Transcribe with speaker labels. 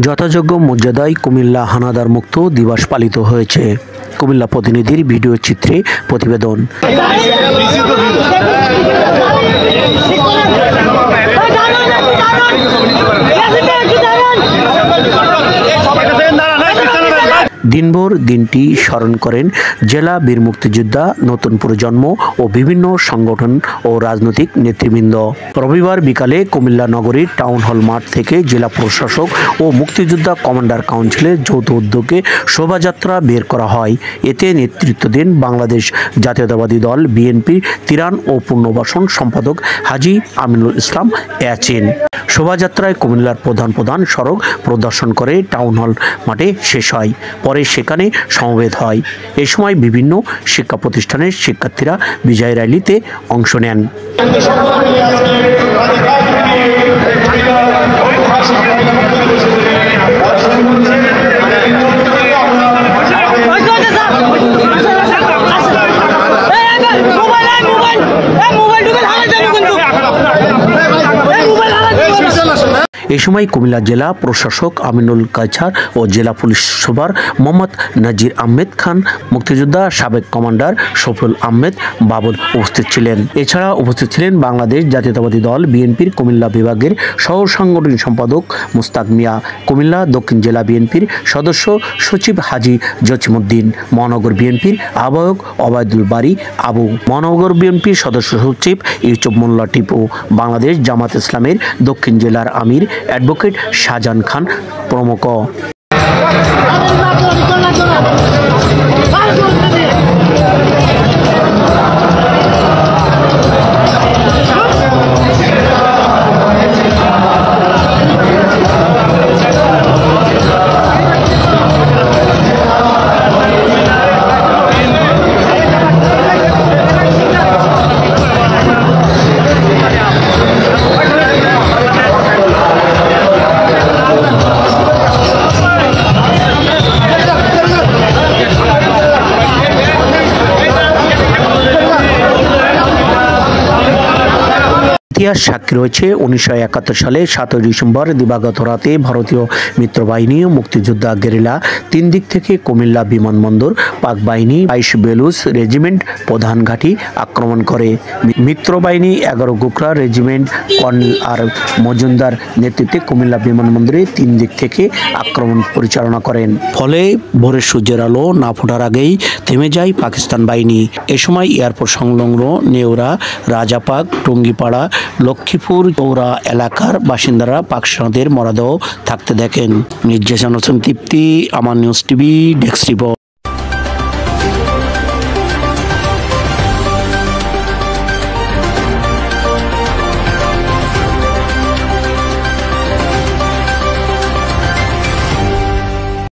Speaker 1: যথাযোগ্য মর্যাদায় কুমিল্লা হানাদার মুক্ত দিবস পালিত হয়েছে। কুমিল্লা প্রতিনিধির ভিডিও চিত্রে প্রতিবেদন। দিনভর দিনটি স্মরণ করেন জেলা বীর মুক্তিযোদ্ধা, নতুন প্রজন্ম ও বিভিন্ন সংগঠন ও রাজনৈতিক নেতৃবৃন্দ। রবিবার বিকালে কুমিল্লা নগরীর টাউন হল মাঠ থেকে জেলা প্রশাসক ও মুক্তিযোদ্ধা কমান্ডার কাউন্সিলের যৌথ উদ্যোগে শোভাযাত্রা বের করা হয়। এতে নেতৃত্ব দেন বাংলাদেশ জাতীয়তাবাদী দল বিএনপির তিরান ও পুনর্বাসন সম্পাদক হাজী আমিনুল ইসলাম ইয়াছিন। শোভাযাত্রায় কুমিল্লার প্রধান সড়ক প্রদর্শন করে টাউন হল মাঠে শেষ হয়। পরে সেখানে সমবেত হয়। এ সময় বিভিন্ন শিক্ষা প্রতিষ্ঠানের শিক্ষার্থীরা বিজয় র্যালিতে অংশ নেন। এ সময় কুমিল্লা জেলা প্রশাসক আমিনুল কায়ছার ও জেলা পুলিশ সুপার মোহাম্মদ নাজির আহমেদ খান, মুক্তিযোদ্ধা সাবেক কমান্ডার শফিউল আহমেদ বাবুল উপস্থিত ছিলেন। এছাড়া উপস্থিত ছিলেন বাংলাদেশ জাতীয়তাবাদী দল বিএনপির কুমিল্লা বিভাগের সহ সাংগঠনিক সম্পাদক মুস্তাক মিয়া, কুমিল্লা দক্ষিণ জেলা বিএনপির সদস্য সচিব হাজী জসিমউদ্দিন, মহানগর বিএনপির আহ্বায়ক ওবায়দুল বারী আবু, মহানগর বিএনপির সদস্য সচিব ইউসুফ মোল্লা টিপু, বাংলাদেশ জামাত ইসলামের দক্ষিণ জেলার আমির অ্যাডভোকেট শাহজাহান খান প্রমুখ। ইতিহাস সাক্ষী রয়েছে 1971 সালে 7 ডিসেম্বর দিবাগত রাতে ভারতীয় মিত্রবাহিনী ও মুক্তিযোদ্ধা গেরিলা 3 দিক থেকে কুমিল্লা বিমানবন্দর পাক বাহিনী 22 বেলুচ রেজিমেন্ট প্রধান ঘাঁটি আক্রমণ করে। মিত্রবাহিনী 11 গোখরা রেজিমেন্ট কর্নেল আর মজুমদার নেতৃত্বে কুমিল্লা বিমানবন্দরে 3 দিক থেকে আক্রমণ পরিচালনা করেন। ফলে ভোরের সূর্যের আলো না ফোটার আগেই থেমে যায় পাকিস্তান বাহিনী। এ সময় এয়ারপোর্ট সংলগ্ন নেওরা, রাজাপাক, টঙ্গিপাড়া, লক্ষ্মীপুর চৌরা এলাকার বাসিন্দারা পাক সেনাদের মরদেহ থাকতে দেখেন। নির্যাতন তৃপ্তি, আমার নিউজ টিভি, ডেস্ক রিপোর্ট।